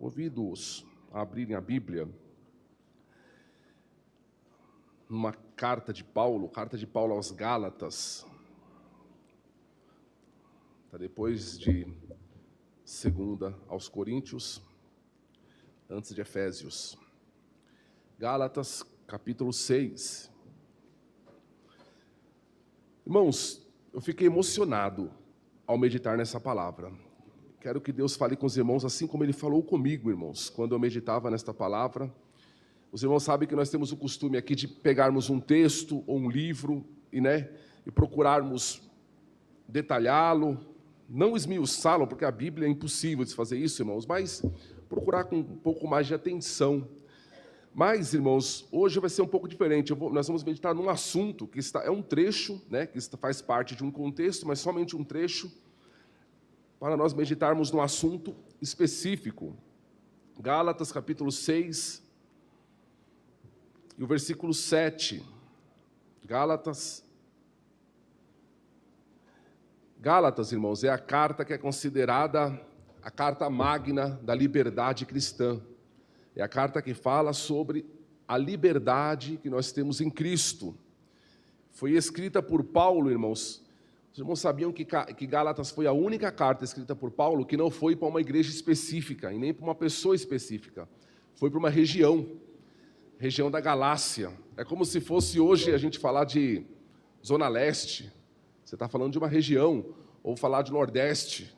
Convido-os a abrirem a Bíblia numa carta de Paulo aos Gálatas. Está depois de 2 aos Coríntios, antes de Efésios. Gálatas, capítulo 6. Irmãos, eu fiquei emocionado ao meditar nessa palavra. Quero que Deus fale com os irmãos assim como Ele falou comigo, irmãos, quando eu meditava nesta palavra. Os irmãos sabem que nós temos o costume aqui de pegarmos um texto ou um livro e procurarmos detalhá-lo, não esmiuçá-lo, porque a Bíblia é impossível de se fazer isso, irmãos, mas procurar com um pouco mais de atenção. Mas, irmãos, hoje vai ser um pouco diferente. Nós vamos meditar num assunto que é um trecho, que faz parte de um contexto, mas somente um trecho, para nós meditarmos num assunto específico. Gálatas, capítulo 6, e o versículo 7. Gálatas, irmãos, é a carta que é considerada a carta magna da liberdade cristã. É a carta que fala sobre a liberdade que nós temos em Cristo. Foi escrita por Paulo, irmãos. Os irmãos sabiam que Gálatas foi a única carta escrita por Paulo que não foi para uma igreja específica e nem para uma pessoa específica. Foi para uma região da Galácia. É como se fosse hoje a gente falar de Zona Leste. Você está falando de uma região, ou falar de Nordeste,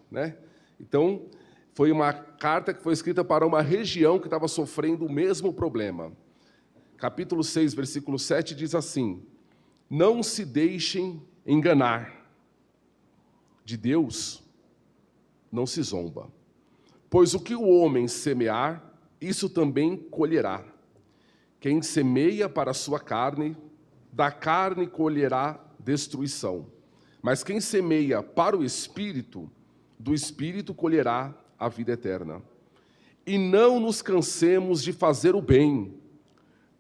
Então, foi uma carta que foi escrita para uma região que estava sofrendo o mesmo problema. Capítulo 6, versículo 7 diz assim: não se deixem enganar. De Deus não se zomba. Pois o que o homem semear, isso também colherá. Quem semeia para a sua carne, da carne colherá destruição. Mas quem semeia para o Espírito, do Espírito colherá a vida eterna. E não nos cansemos de fazer o bem,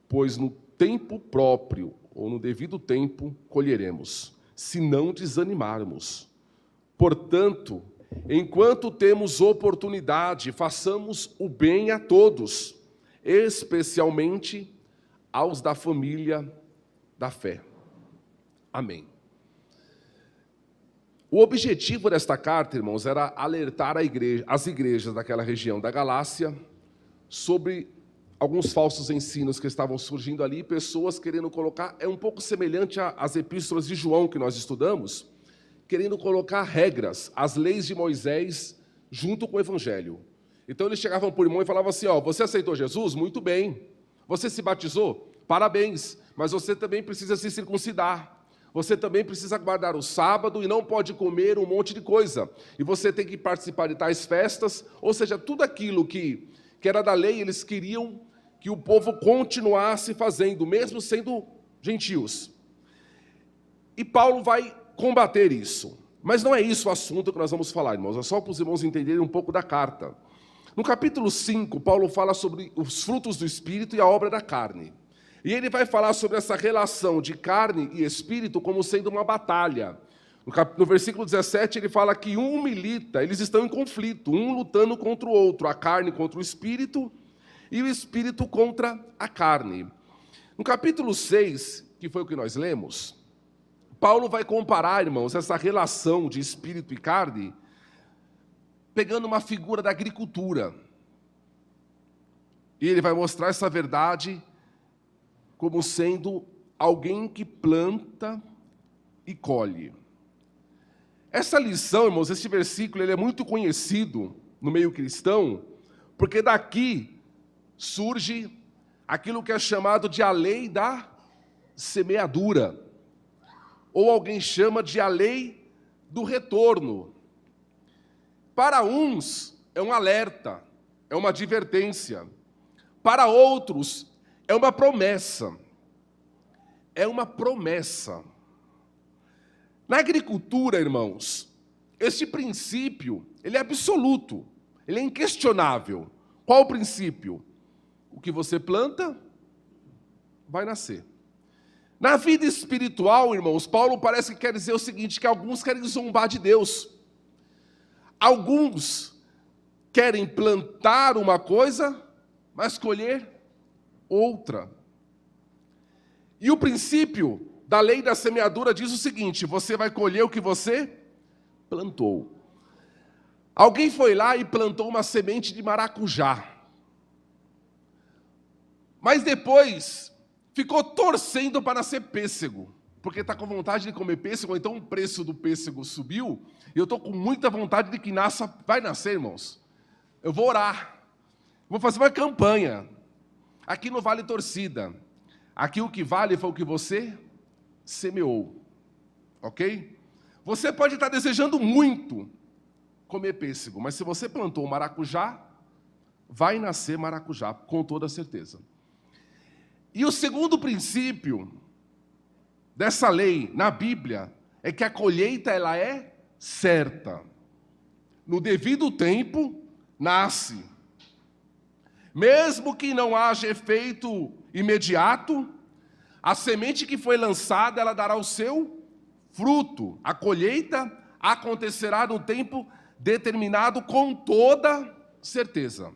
pois no tempo próprio, ou no devido tempo, colheremos, se não desanimarmos. Portanto, enquanto temos oportunidade, façamos o bem a todos, especialmente aos da família da fé. Amém. O objetivo desta carta, irmãos, era alertar as igrejas daquela região da Galácia sobre alguns falsos ensinos que estavam surgindo ali, pessoas querendo colocar, é um pouco semelhante às epístolas de João que nós estudamos, querendo colocar regras, as leis de Moisés, junto com o Evangelho. Então eles chegavam por irmão e falavam assim: você aceitou Jesus? Muito bem. Você se batizou? Parabéns. Mas você também precisa se circuncidar. Você também precisa guardar o sábado e não pode comer um monte de coisa. E você tem que participar de tais festas. Ou seja, tudo aquilo que era da lei, eles queriam que o povo continuasse fazendo, mesmo sendo gentios. E Paulo vai combater isso. Mas não é isso o assunto que nós vamos falar, irmãos. É só para os irmãos entenderem um pouco da carta. No capítulo 5, Paulo fala sobre os frutos do Espírito e a obra da carne. E ele vai falar sobre essa relação de carne e Espírito como sendo uma batalha. No versículo 17, ele fala que um milita, eles estão em conflito, um lutando contra o outro, a carne contra o Espírito e o Espírito contra a carne. No capítulo 6, que foi o que nós lemos, Paulo vai comparar, irmãos, essa relação de espírito e carne, pegando uma figura da agricultura. E ele vai mostrar essa verdade como sendo alguém que planta e colhe. Essa lição, irmãos, esse versículo, ele é muito conhecido no meio cristão, porque daqui surge aquilo que é chamado de a lei da semeadura. Ou alguém chama de a lei do retorno. Para uns é um alerta, é uma advertência. Para outros é uma promessa. É uma promessa. Na agricultura, irmãos, este princípio, ele é absoluto, ele é inquestionável. Qual o princípio? O que você planta, vai nascer. Na vida espiritual, irmãos, Paulo parece que quer dizer o seguinte, que alguns querem zombar de Deus. Alguns querem plantar uma coisa, mas colher outra. E o princípio da lei da semeadura diz o seguinte: você vai colher o que você plantou. Alguém foi lá e plantou uma semente de maracujá. Mas depois ficou torcendo para nascer pêssego, porque está com vontade de comer pêssego, então o preço do pêssego subiu, e eu estou com muita vontade de que nasça, vai nascer, irmãos. Eu vou orar, vou fazer uma campanha. Aqui não vale torcida, aqui o que vale foi o que você semeou, ok? Você pode estar desejando muito comer pêssego, mas se você plantou maracujá, vai nascer maracujá, com toda certeza. E o segundo princípio dessa lei na Bíblia é que a colheita ela é certa. No devido tempo, nasce. Mesmo que não haja efeito imediato, a semente que foi lançada, ela dará o seu fruto. A colheita acontecerá no tempo determinado com toda certeza.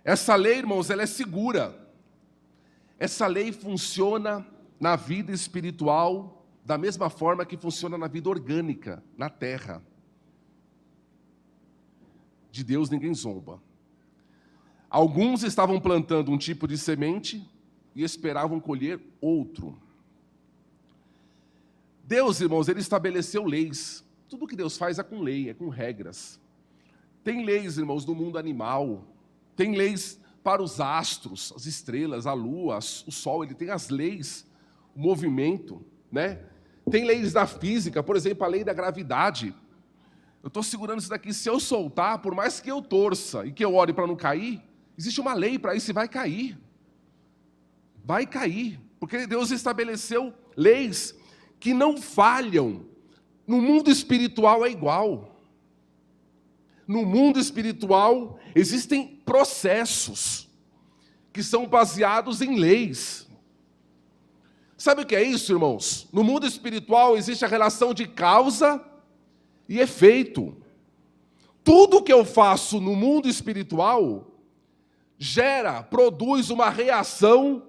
Essa lei, irmãos, ela é segura. Essa lei funciona na vida espiritual da mesma forma que funciona na vida orgânica, na terra. De Deus ninguém zomba. Alguns estavam plantando um tipo de semente e esperavam colher outro. Deus, irmãos, ele estabeleceu leis. Tudo que Deus faz é com lei, é com regras. Tem leis, irmãos, do mundo animal. Tem leis para os astros, as estrelas, a lua, o sol. Ele tem as leis, o movimento, né? Tem leis da física, por exemplo, a lei da gravidade. Eu estou segurando isso daqui, se eu soltar, por mais que eu torça e que eu ore para não cair, existe uma lei para isso e vai cair. Vai cair, porque Deus estabeleceu leis que não falham. No mundo espiritual é igual. No mundo espiritual existem processos que são baseados em leis. Sabe o que é isso, irmãos? No mundo espiritual existe a relação de causa e efeito. Tudo que eu faço no mundo espiritual produz uma reação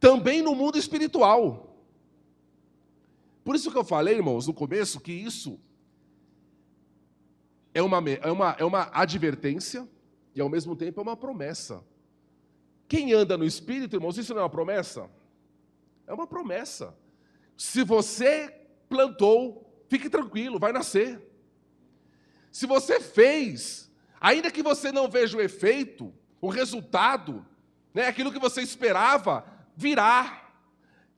também no mundo espiritual. Por isso que eu falei, irmãos, no começo, que isso é uma advertência e, ao mesmo tempo, é uma promessa. Quem anda no Espírito, irmãos, isso não é uma promessa? É uma promessa. Se você plantou, fique tranquilo, vai nascer. Se você fez, ainda que você não veja o efeito, o resultado, né, aquilo que você esperava, virá.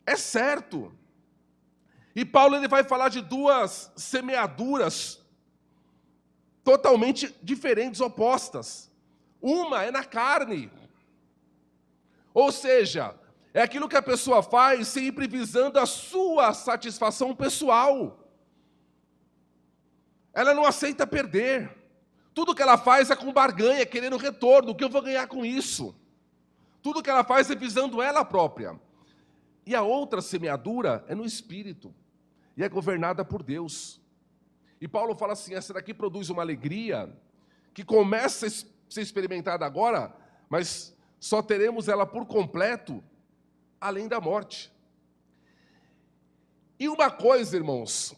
É certo. E Paulo ele vai falar de duas semeaduras totalmente diferentes, opostas. Uma é na carne. Ou seja, é aquilo que a pessoa faz sempre visando a sua satisfação pessoal. Ela não aceita perder. Tudo que ela faz é com barganha, querendo retorno. O que eu vou ganhar com isso? Tudo que ela faz é visando ela própria. E a outra semeadura é no Espírito. E é governada por Deus. E Paulo fala assim, essa daqui produz uma alegria que começa a ser experimentada agora, mas só teremos ela por completo além da morte. E uma coisa, irmãos,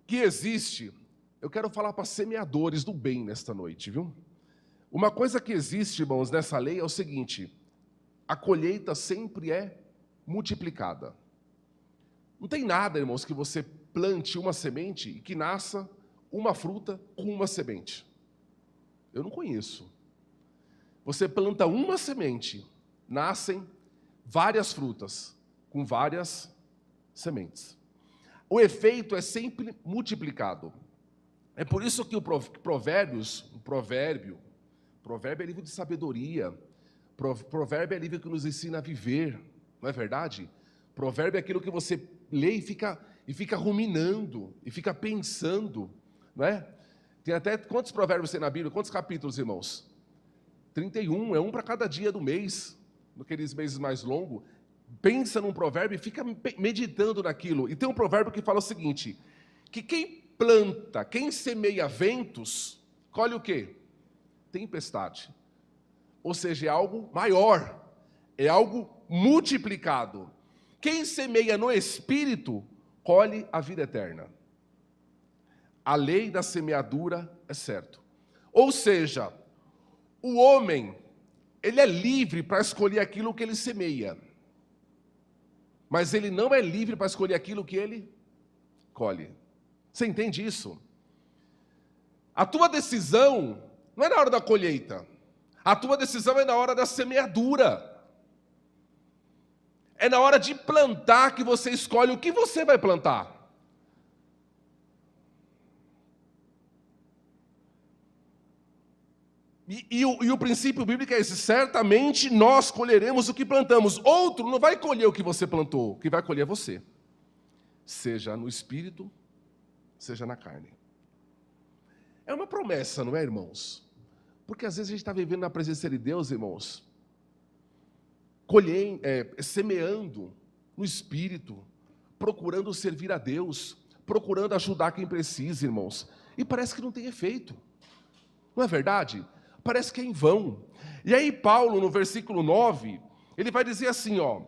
que existe, eu quero falar para semeadores do bem nesta noite, viu? Uma coisa que existe, irmãos, nessa lei é o seguinte: a colheita sempre é multiplicada. Não tem nada, irmãos, que você plante uma semente e que nasça uma fruta com uma semente. Eu não conheço. Você planta uma semente, nascem várias frutas com várias sementes. O efeito é sempre multiplicado. É por isso que o provérbio é livro de sabedoria. Provérbio é livro que nos ensina a viver, não é verdade? Provérbio é aquilo que você lê e fica ruminando, e fica pensando, não é? Tem até, quantos provérbios tem na Bíblia? Quantos capítulos, irmãos? 31, é um para cada dia do mês, naqueles meses mais longos. Pensa num provérbio e fica meditando naquilo. E tem um provérbio que fala o seguinte, que quem planta, quem semeia ventos, colhe o quê? tempestade. Ou seja, é algo maior, é algo multiplicado. Quem semeia no Espírito, colhe a vida eterna. A lei da semeadura é certo. Ou seja, o homem, ele é livre para escolher aquilo que ele semeia. Mas ele não é livre para escolher aquilo que ele colhe. Você entende isso? A tua decisão não é na hora da colheita. A tua decisão é na hora da semeadura. É na hora de plantar que você escolhe o que você vai plantar. E o princípio bíblico é esse: certamente nós colheremos o que plantamos. Outro não vai colher o que você plantou, o que vai colher é você. Seja no espírito, seja na carne. É uma promessa, não é, irmãos? Porque às vezes a gente está vivendo na presença de Deus, irmãos, semeando no espírito, procurando servir a Deus, procurando ajudar quem precisa, irmãos. E parece que não tem efeito. Não é verdade? Parece que é em vão. E aí Paulo, no versículo 9, ele vai dizer assim, ó: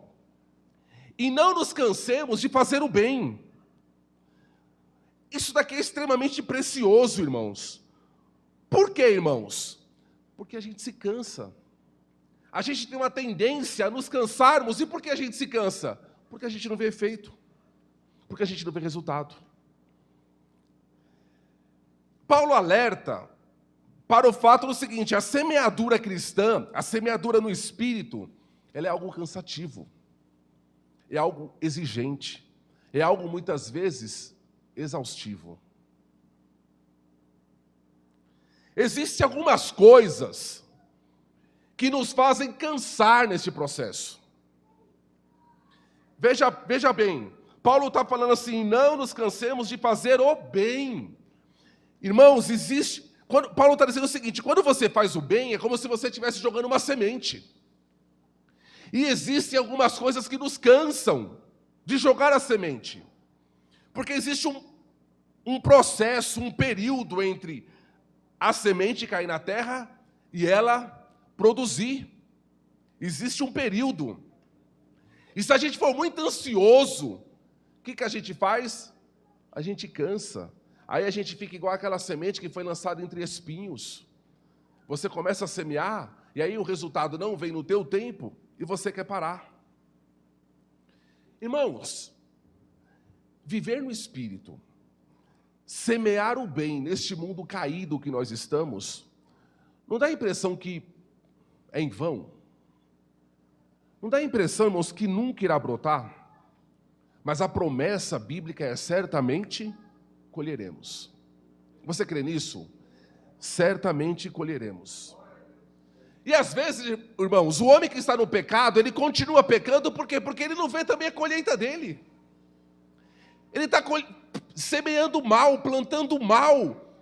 e não nos cansemos de fazer o bem. Isso daqui é extremamente precioso, irmãos. Por quê, irmãos? Porque a gente se cansa. A gente tem uma tendência a nos cansarmos. E por que a gente se cansa? Porque a gente não vê efeito. Porque a gente não vê resultado. Paulo alerta para o fato do seguinte: a semeadura cristã, a semeadura no Espírito, ela é algo cansativo, é algo exigente, é algo muitas vezes exaustivo. Existem algumas coisas que nos fazem cansar nesse processo. Veja bem, Paulo está falando assim: não nos cansemos de fazer o bem. Irmãos, Paulo está dizendo o seguinte: quando você faz o bem, é como se você estivesse jogando uma semente. E existem algumas coisas que nos cansam de jogar a semente. Porque existe um processo, um período entre a semente cair na terra e ela produzir. Existe um período. E se a gente for muito ansioso, o que a gente faz? A gente cansa. Aí a gente fica igual aquela semente que foi lançada entre espinhos. Você começa a semear, e aí o resultado não vem no teu tempo, e você quer parar. Irmãos, viver no Espírito, semear o bem neste mundo caído que nós estamos, não dá a impressão que é em vão? Não dá a impressão, irmãos, que nunca irá brotar? Mas a promessa bíblica é: certamente colheremos. Você crê nisso? Certamente colheremos. E às vezes, irmãos, o homem que está no pecado, ele continua pecando, por quê? Porque ele não vê também a colheita dele. Ele está semeando mal, plantando mal,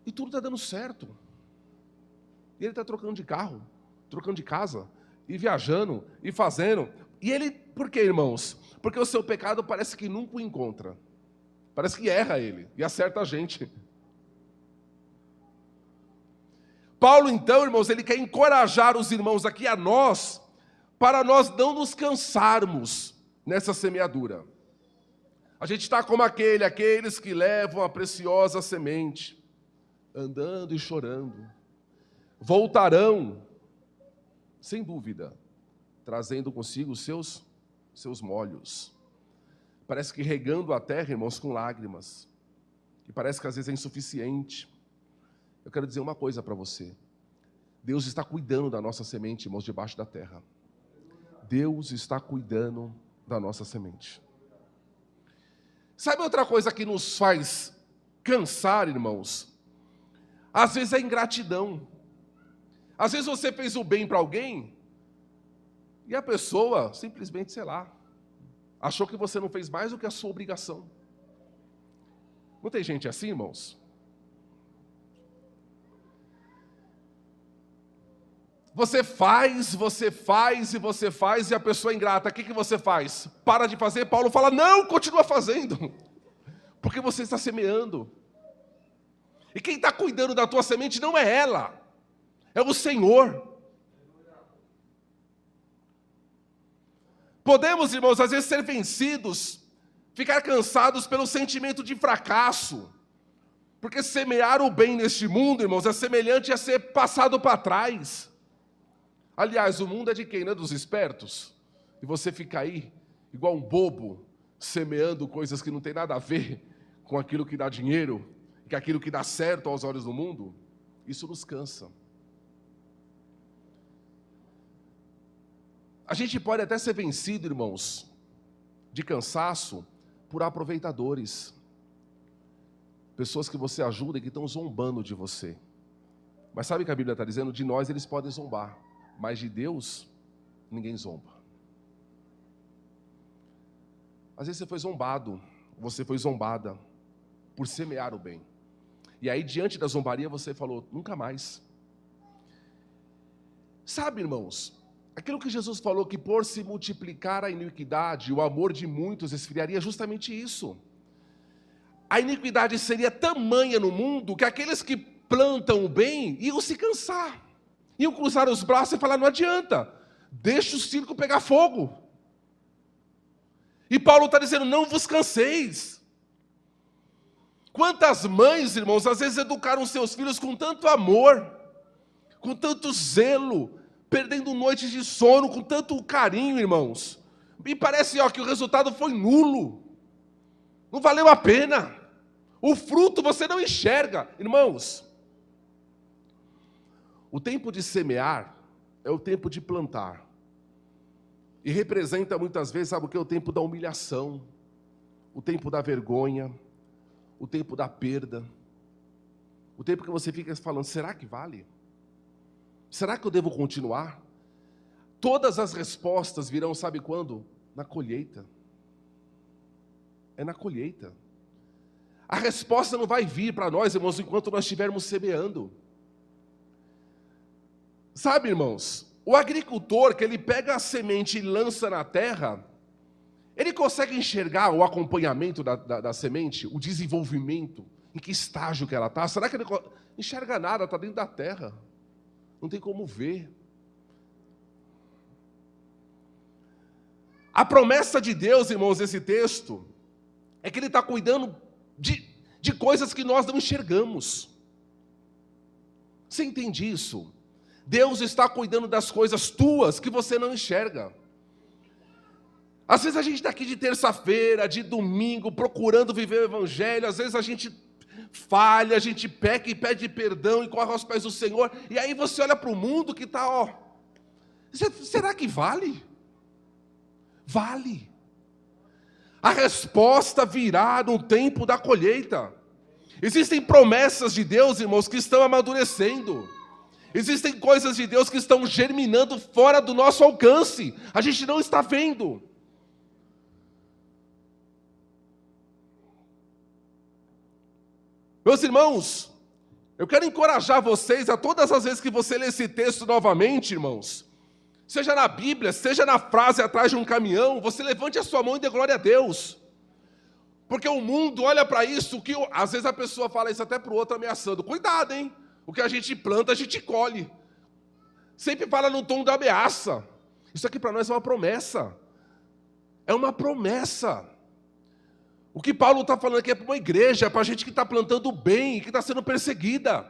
e tudo está dando certo. E ele está trocando de carro, trocando de casa, e viajando, e fazendo. E ele, por quê, irmãos? Porque o seu pecado parece que nunca o encontra. Parece que erra ele e acerta a gente. Paulo, então, irmãos, ele quer encorajar os irmãos aqui, a nós, para nós não nos cansarmos nessa semeadura. A gente está como aqueles que levam a preciosa semente, andando e chorando. Voltarão, sem dúvida, trazendo consigo os seus molhos. Parece que regando a terra, irmãos, com lágrimas. E parece que às vezes é insuficiente. Eu quero dizer uma coisa para você. Deus está cuidando da nossa semente, irmãos, debaixo da terra. Deus está cuidando da nossa semente. Sabe outra coisa que nos faz cansar, irmãos? Às vezes é ingratidão. Às vezes você fez o bem para alguém e a pessoa simplesmente, sei lá, achou que você não fez mais do que a sua obrigação. Não tem gente assim, irmãos? Você faz e a pessoa é ingrata. O que você faz? Para de fazer? Paulo fala: não, continua fazendo. Porque você está semeando. E quem está cuidando da tua semente não é ela. é o Senhor. Podemos, irmãos, às vezes ser vencidos, ficar cansados pelo sentimento de fracasso, porque semear o bem neste mundo, irmãos, é semelhante a ser passado para trás. Aliás, o mundo é de quem? Não é dos espertos? E você fica aí, igual um bobo, semeando coisas que não tem nada a ver com aquilo que dá dinheiro, com aquilo que dá certo aos olhos do mundo. Isso nos cansa. A gente pode até ser vencido, irmãos, de cansaço, por aproveitadores. Pessoas que você ajuda e que estão zombando de você. Mas sabe o que a Bíblia está dizendo? De nós eles podem zombar, mas de Deus, ninguém zomba. Às vezes você foi zombado, você foi zombada, por semear o bem. E aí, diante da zombaria, você falou, nunca mais. Sabe, irmãos, aquilo que Jesus falou, que por se multiplicar a iniquidade, o amor de muitos esfriaria, justamente isso. A iniquidade seria tamanha no mundo, que aqueles que plantam o bem, iam se cansar. Iam cruzar os braços e falar, não adianta, deixa o circo pegar fogo. E Paulo está dizendo, não vos canseis. Quantas mães, irmãos, às vezes educaram seus filhos com tanto amor, com tanto zelo, perdendo noites de sono, com tanto carinho, irmãos. Me parece que o resultado foi nulo. Não valeu a pena. O fruto você não enxerga. Irmãos, o tempo de semear é o tempo de plantar. E representa muitas vezes, sabe o que? O tempo da humilhação, o tempo da vergonha, o tempo da perda, o tempo que você fica falando, será que vale? Será que eu devo continuar? Todas as respostas virão, sabe quando? Na colheita. É na colheita. A resposta não vai vir para nós, irmãos, enquanto nós estivermos semeando. Sabe, irmãos, o agricultor que ele pega a semente e lança na terra, ele consegue enxergar o acompanhamento da semente, o desenvolvimento, em que estágio que ela está? Será que ele enxerga nada, está dentro da terra? Não tem como ver. A promessa de Deus, irmãos, nesse texto, é que Ele está cuidando de coisas que nós não enxergamos. Você entende isso? Deus está cuidando das coisas tuas que você não enxerga. Às vezes a gente está aqui de terça-feira, de domingo, procurando viver o Evangelho, às vezes a gente falha, a gente peca e pede perdão e corre aos pés do Senhor, e aí você olha para o mundo que está, será que vale? Vale. A resposta virá no tempo da colheita. Existem promessas de Deus, irmãos, que estão amadurecendo. Existem coisas de Deus que estão germinando fora do nosso alcance. A gente não está vendo. Meus irmãos, eu quero encorajar vocês a todas as vezes que você lê esse texto novamente, irmãos, seja na Bíblia, seja na frase atrás de um caminhão, você levante a sua mão e dê glória a Deus. Porque o mundo olha para isso, que às vezes a pessoa fala isso até para o outro ameaçando. Cuidado, hein? O que a gente planta, a gente colhe. Sempre fala no tom da ameaça. Isso aqui para nós é uma promessa. É uma promessa. O que Paulo está falando aqui é para uma igreja, é para a gente que está plantando bem, que está sendo perseguida.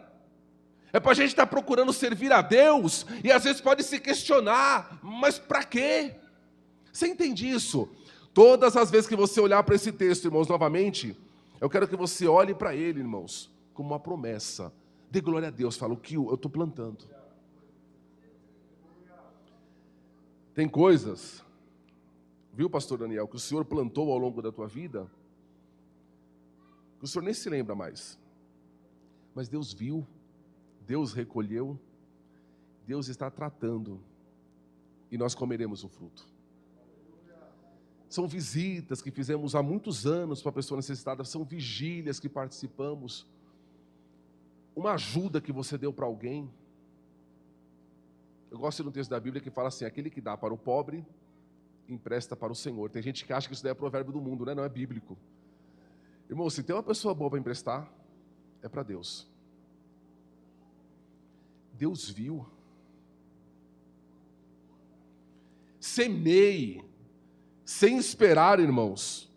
É para a gente estar procurando servir a Deus, e às vezes pode se questionar, mas para quê? Você entende isso? Todas as vezes que você olhar para esse texto, irmãos, novamente, eu quero que você olhe para ele, irmãos, como uma promessa. Dê glória a Deus, fala, o que eu estou plantando. Tem coisas, viu, pastor Daniel, que o Senhor plantou ao longo da tua vida, que o Senhor nem se lembra mais. Mas Deus viu, Deus recolheu, Deus está tratando, e nós comeremos o fruto. São visitas que fizemos há muitos anos para a pessoa necessitada, são vigílias que participamos, uma ajuda que você deu para alguém. Eu gosto de um texto da Bíblia que fala assim, aquele que dá para o pobre, empresta para o Senhor. Tem gente que acha que isso daí é provérbio do mundo, né? Não é bíblico. Irmão, se tem uma pessoa boa para emprestar, é para Deus. Deus viu. Semeie, sem esperar, irmãos,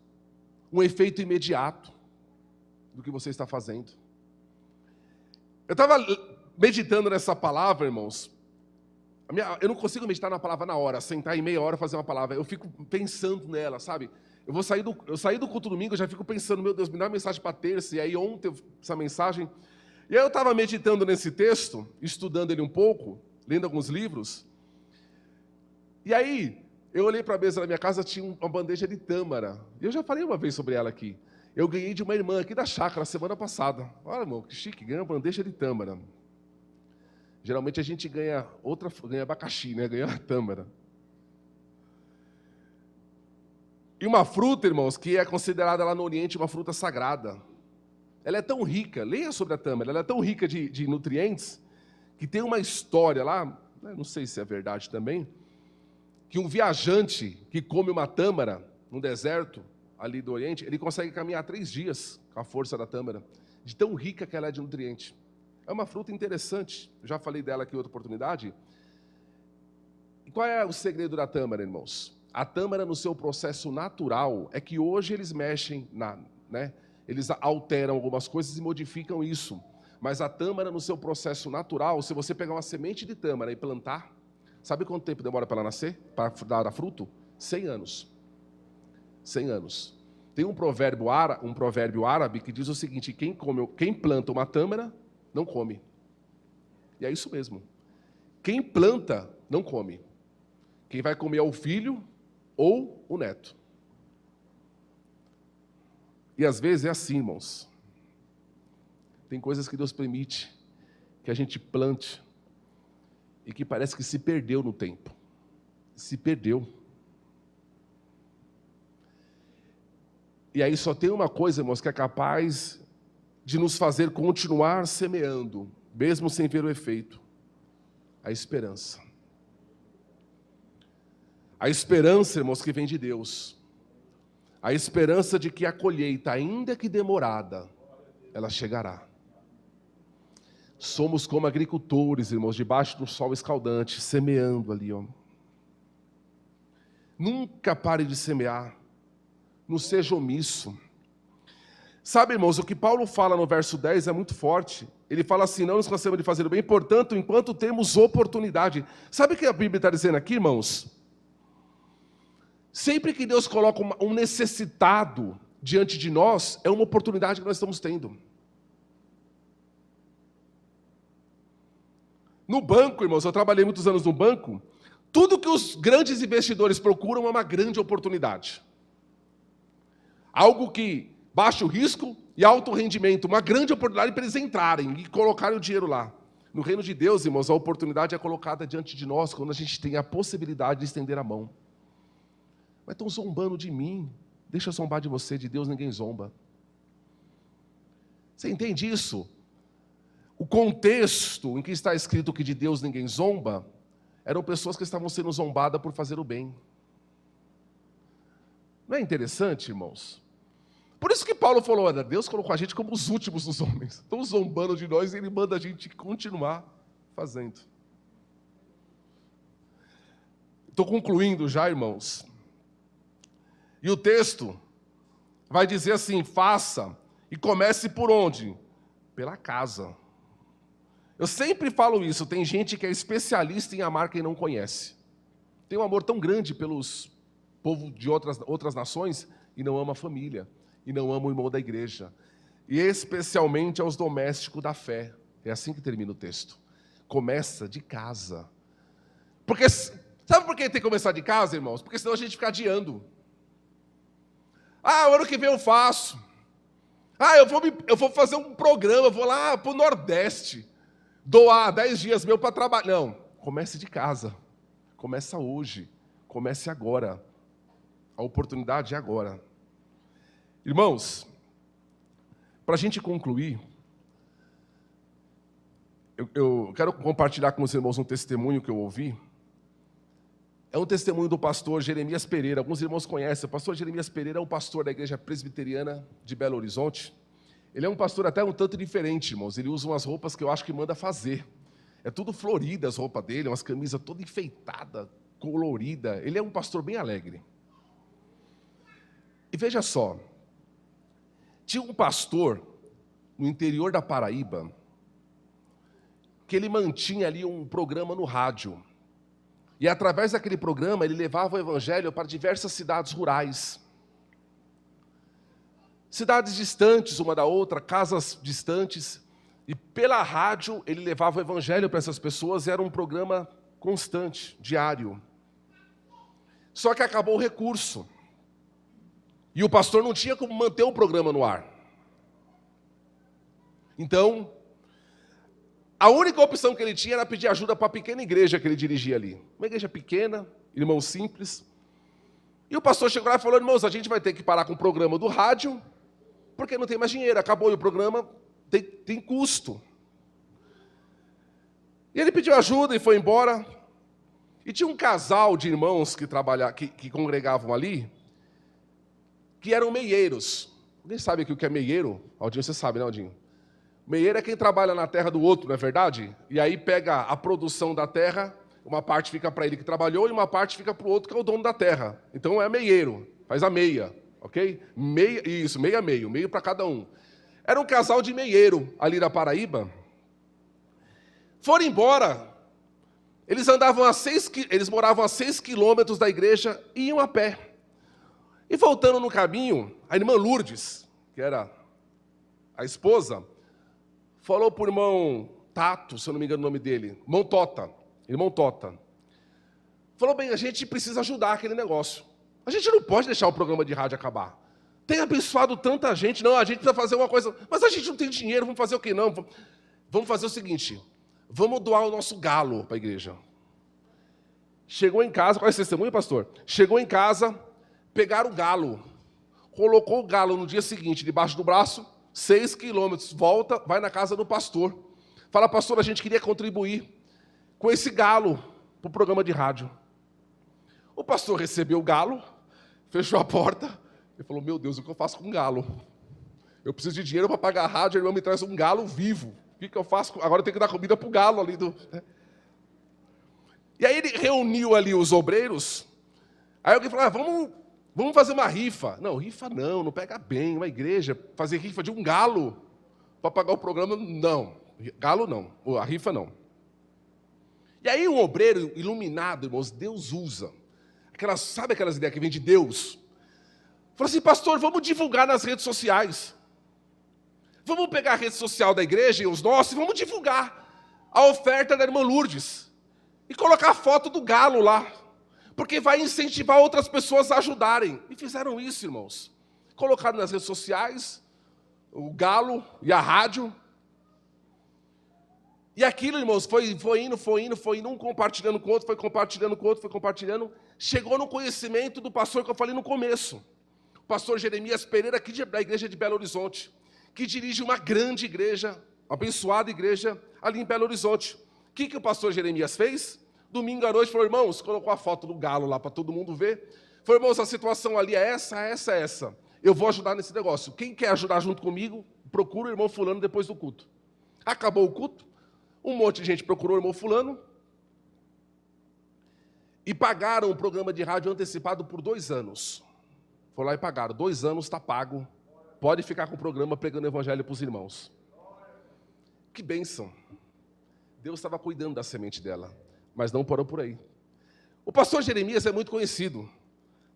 um efeito imediato do que você está fazendo. Eu estava meditando nessa palavra, irmãos. Eu não consigo meditar na palavra na hora, sentar em meia hora fazer uma palavra. Eu fico pensando nela, sabe? Eu saí do culto domingo, eu já fico pensando, meu Deus, me dá uma mensagem para terça. E aí ontem essa mensagem. E aí eu estava meditando nesse texto, estudando ele um pouco, lendo alguns livros. E aí eu olhei para a mesa da minha casa, tinha uma bandeja de tâmara. E eu já falei uma vez sobre ela aqui. Eu ganhei de uma irmã aqui da chácara semana passada. Olha, irmão, que chique, ganha uma bandeja de tâmara. Geralmente a gente ganha abacaxi, né? Ganha tâmara. E uma fruta, irmãos, que é considerada lá no Oriente uma fruta sagrada. Ela é tão rica, leia sobre a tâmara, ela é tão rica de nutrientes, que tem uma história lá, não sei se é verdade também, que um viajante que come uma tâmara no deserto, ali do Oriente, ele consegue caminhar 3 dias com a força da tâmara, de tão rica que ela é de nutriente. É uma fruta interessante, já falei dela aqui em outra oportunidade. E qual é o segredo da tâmara, irmãos? A tâmara, no seu processo natural, é que hoje eles mexem, eles alteram algumas coisas e modificam isso. Mas a tâmara, no seu processo natural, se você pegar uma semente de tâmara e plantar, sabe quanto tempo demora para ela nascer? Para dar fruto? 100 anos. 100 anos. Tem um provérbio árabe que diz o seguinte: quem planta uma tâmara, não come. E é isso mesmo. Quem planta, não come. Quem vai comer é o filho ou o neto. E às vezes é assim, irmãos. Tem coisas que Deus permite que a gente plante e que parece que se perdeu no tempo. Se perdeu. E aí só tem uma coisa, irmãos, que é capaz de nos fazer continuar semeando, mesmo sem ver o efeito: a esperança. A esperança, irmãos, que vem de Deus. A esperança de que a colheita, ainda que demorada, ela chegará. Somos como agricultores, irmãos, debaixo do sol escaldante, semeando ali, ó. Nunca pare de semear. Não seja omisso. Sabe, irmãos, o que Paulo fala no verso 10 é muito forte. Ele fala assim: não nos cansemos de fazer o bem, portanto, enquanto temos oportunidade. Sabe o que a Bíblia está dizendo aqui, irmãos? Sempre que Deus coloca um necessitado diante de nós, é uma oportunidade que nós estamos tendo. No banco, irmãos, eu trabalhei muitos anos no banco. Tudo que os grandes investidores procuram é uma grande oportunidade. Algo que baixo risco e alto rendimento, uma grande oportunidade para eles entrarem e colocarem o dinheiro lá. No reino de Deus, irmãos, a oportunidade é colocada diante de nós quando a gente tem a possibilidade de estender a mão. Mas estão zombando de mim. Deixa eu zombar de você, de Deus ninguém zomba. Você entende isso? O contexto em que está escrito que de Deus ninguém zomba, eram pessoas que estavam sendo zombadas por fazer o bem. Não é interessante, irmãos? Por isso que Paulo falou: olha, Deus colocou a gente como os últimos dos homens. Estão zombando de nós e Ele manda a gente continuar fazendo. Estou concluindo já, irmãos. E o texto vai dizer assim: faça e comece por onde? Pela casa. Eu sempre falo isso, tem gente que é especialista em amar quem não conhece. Tem um amor tão grande pelos povos de outras nações e não ama a família, e não ama o irmão da igreja. E especialmente aos domésticos da fé. É assim que termina o texto. Começa de casa. Porque, sabe por que tem que começar de casa, irmãos? Porque senão a gente fica adiando. O ano que vem eu faço. Eu vou fazer um programa, vou lá para o Nordeste, doar 10 dias meu para trabalhar. Não, comece de casa. Começa hoje. Comece agora. A oportunidade é agora. Irmãos, para a gente concluir, eu quero compartilhar com os irmãos um testemunho que eu ouvi. É um testemunho do pastor Jeremias Pereira. Alguns irmãos conhecem. O pastor Jeremias Pereira é um pastor da igreja presbiteriana de Belo Horizonte. Ele é um pastor até um tanto diferente, irmãos. Ele usa umas roupas que eu acho que manda fazer. É tudo florida as roupas dele, umas camisas toda enfeitada, colorida. Ele é um pastor bem alegre. E veja só, tinha um pastor no interior da Paraíba que ele mantinha ali um programa no rádio. E através daquele programa ele levava o evangelho para diversas cidades rurais. Cidades distantes uma da outra, casas distantes. E pela rádio ele levava o evangelho para essas pessoas, e era um programa constante, diário. Só que acabou o recurso. E o pastor não tinha como manter o programa no ar. Então, a única opção que ele tinha era pedir ajuda para a pequena igreja que ele dirigia ali. Uma igreja pequena, irmãos simples. E o pastor chegou lá e falou: irmãos, a gente vai ter que parar com o programa do rádio, porque não tem mais dinheiro, acabou, e o programa tem custo. E ele pediu ajuda e foi embora. E tinha um casal de irmãos que congregavam ali, que eram meieiros. Alguém sabe aqui o que é meieiro? Aldinho, você sabe, né, Aldinho? Meieiro é quem trabalha na terra do outro, não é verdade? E aí pega a produção da terra, uma parte fica para ele que trabalhou e uma parte fica para o outro que é o dono da terra. Então é meieiro, faz a meia, ok? Meia, isso, meio para cada um. Era um casal de meieiro ali da Paraíba. Foram embora. Eles moravam a 6 quilômetros da igreja e iam a pé. E voltando no caminho, a irmã Lourdes, que era a esposa, falou para o irmão Tato, se eu não me engano o nome dele, irmão Tota. Falou: bem, a gente precisa ajudar aquele negócio. A gente não pode deixar o programa de rádio acabar. Tem abençoado tanta gente, não, a gente precisa fazer uma coisa, mas a gente não tem dinheiro, vamos fazer o quê? Não, vamos fazer o seguinte, vamos doar o nosso galo para a igreja. Chegou em casa, qual é esse testemunho, pastor? Chegou em casa, pegaram o galo, colocou o galo no dia seguinte, debaixo do braço, 6 quilômetros, volta, vai na casa do pastor. Fala: pastor, a gente queria contribuir com esse galo para o programa de rádio. O pastor recebeu o galo, fechou a porta e falou: meu Deus, o que eu faço com um galo? Eu preciso de dinheiro para pagar a rádio, a irmã me traz um galo vivo. O que eu faço? Agora eu tenho que dar comida para o galo ali. E aí ele reuniu ali os obreiros. Aí alguém falou: vamos fazer uma rifa. Não, rifa não pega bem. Uma igreja, fazer rifa de um galo para pagar o programa, não. Galo não, a rifa não. E aí um obreiro iluminado, irmãos, Deus usa. Sabe aquelas ideias que vêm de Deus? Falou assim: pastor, vamos divulgar nas redes sociais. Vamos pegar a rede social da igreja e os nossos e vamos divulgar a oferta da irmã Lourdes. E colocar a foto do galo lá. Porque vai incentivar outras pessoas a ajudarem. E fizeram isso, irmãos. Colocaram nas redes sociais o galo e a rádio. E aquilo, irmãos, foi indo, um compartilhando com o outro, foi compartilhando. Chegou no conhecimento do pastor que eu falei no começo. O pastor Jeremias Pereira, aqui da igreja de Belo Horizonte, que dirige uma grande igreja, uma abençoada igreja, ali em Belo Horizonte. O que o pastor Jeremias fez? Domingo à noite, falou: irmãos, colocou a foto do galo lá para todo mundo ver. Falou: irmãos, a situação ali é essa. Eu vou ajudar nesse negócio. Quem quer ajudar junto comigo, procura o irmão fulano depois do culto. Acabou o culto, um monte de gente procurou o irmão fulano e pagaram o programa de rádio antecipado por 2 anos. Foram lá e pagaram. 2 anos está pago. Pode ficar com o programa pregando o evangelho para os irmãos. Que bênção. Deus estava cuidando da semente dela. Mas não parou por aí. O pastor Jeremias é muito conhecido.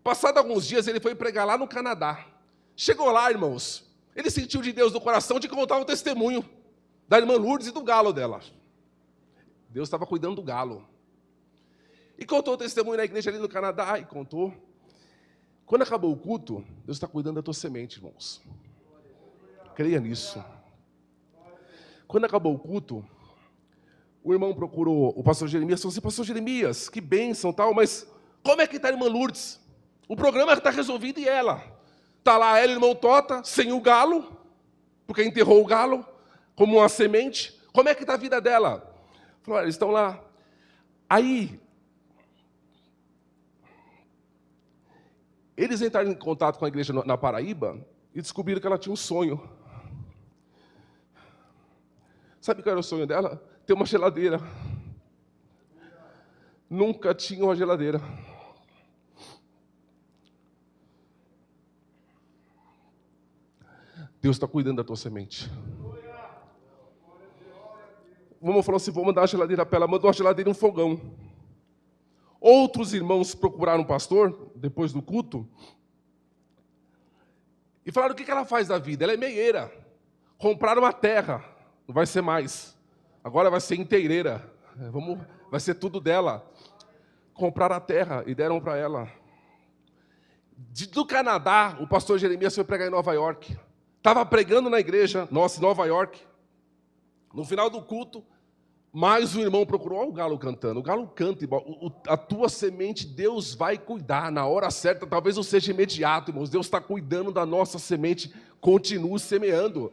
Passado alguns dias, ele foi pregar lá no Canadá. Chegou lá, irmãos, ele sentiu de Deus no coração de contar um testemunho da irmã Lourdes e do galo dela. Deus estava cuidando do galo. E contou o testemunho na igreja ali no Canadá, e contou. Quando acabou o culto, Deus está cuidando da tua semente, irmãos. Creia nisso. Quando acabou o culto, o irmão procurou o pastor Jeremias e falou assim: pastor Jeremias, que bênção, tal, mas como é que está a irmã Lourdes? O programa está resolvido e ela? Está lá ela e o irmão Tota, sem o galo, porque enterrou o galo, como uma semente. Como é que está a vida dela? Falou: eles estão lá. Aí, eles entraram em contato com a igreja na Paraíba e descobriram que ela tinha um sonho. Sabe qual era o sonho dela? ter uma geladeira. Nunca tinha uma geladeira. Deus está cuidando da tua semente. Vamos falar assim, vou mandar uma geladeira para ela. Mandou uma geladeira e um fogão. Outros irmãos procuraram um pastor, depois do culto, e falaram, o que ela faz da vida? Ela é meieira. Compraram uma terra, não vai ser mais. Agora vai ser inteireira. Vai ser tudo dela. Compraram a terra e deram para ela. Do Canadá, o pastor Jeremias foi pregar em Nova York. Estava pregando na igreja, nossa, em Nova York. No final do culto, mais um irmão procurou, olha o galo cantando. O galo canta, a tua semente Deus vai cuidar na hora certa, talvez não seja imediato, irmãos. Deus está cuidando da nossa semente, continue semeando.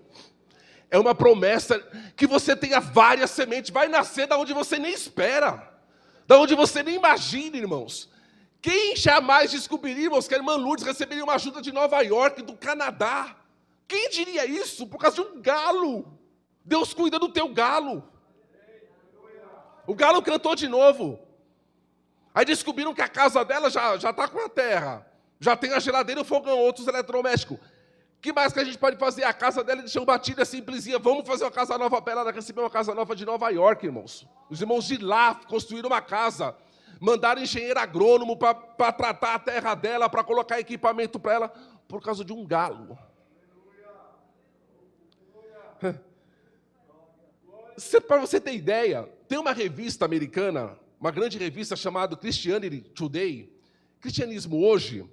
É uma promessa que você tenha várias sementes, vai nascer da onde você nem espera, da onde você nem imagina, irmãos. Quem jamais descobriria, irmãos, que a irmã Lourdes receberia uma ajuda de Nova York, do Canadá? Quem diria isso? Por causa de um galo. Deus cuida do teu galo. O galo cantou de novo. Aí descobriram que a casa dela já está com a terra. Já tem a geladeira, o fogão, outros eletrodomésticos. O que mais que a gente pode fazer? A casa dela deixou batida simplesinha. Vamos fazer uma casa nova para ela. Ela recebeu uma casa nova de Nova York, irmãos. Os irmãos de lá construíram uma casa. Mandaram engenheiro agrônomo para tratar a terra dela, para colocar equipamento para ela, por causa de um galo. Para você ter ideia, tem uma revista americana, uma grande revista chamada Christianity Today, Cristianismo Hoje.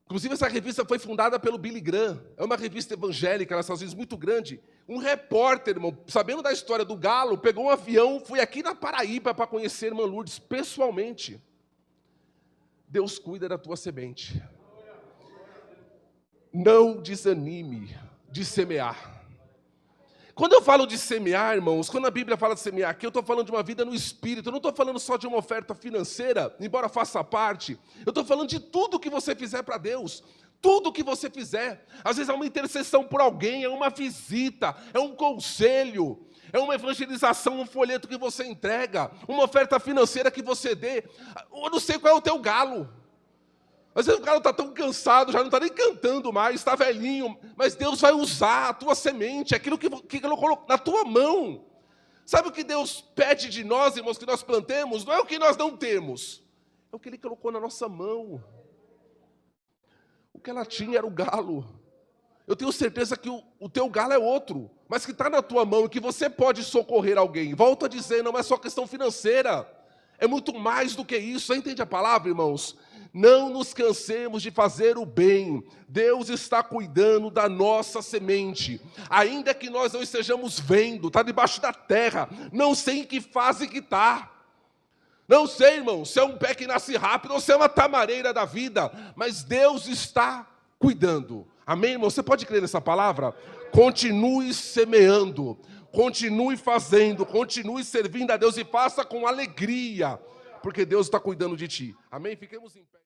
Inclusive essa revista foi fundada pelo Billy Graham, é uma revista evangélica nos Estados Unidos muito grande. Um repórter, irmão, sabendo da história do galo, pegou um avião, foi aqui na Paraíba para conhecer a irmã Lourdes pessoalmente. Deus cuida da tua semente. Não desanime de semear. Quando eu falo de semear, irmãos, quando a Bíblia fala de semear aqui, eu estou falando de uma vida no Espírito, eu não estou falando só de uma oferta financeira, embora faça parte, eu estou falando de tudo que você fizer para Deus, tudo que você fizer. Às vezes é uma intercessão por alguém, é uma visita, é um conselho, é uma evangelização, um folheto que você entrega, uma oferta financeira que você dê. Eu não sei qual é o teu galo. Às vezes o cara está tão cansado, já não está nem cantando mais, está velhinho, mas Deus vai usar a tua semente, aquilo que Ele colocou na tua mão. Sabe o que Deus pede de nós, irmãos, que nós plantemos? Não é o que nós não temos, é o que Ele colocou na nossa mão. O que ela tinha era o galo. Eu tenho certeza que o teu galo é outro, mas que está na tua mão e que você pode socorrer alguém. Volto a dizer, não é só questão financeira, é muito mais do que isso. Você entende a palavra, irmãos? Não nos cansemos de fazer o bem. Deus está cuidando da nossa semente. Ainda que nós não estejamos vendo, está debaixo da terra. Não sei em que fase que está. Não sei, irmão, se é um pé que nasce rápido ou se é uma tamareira da vida. Mas Deus está cuidando. Amém, irmão? Você pode crer nessa palavra? Continue semeando. Continue fazendo. Continue servindo a Deus e faça com alegria. Porque Deus está cuidando de ti. Amém? Fiquemos em pé.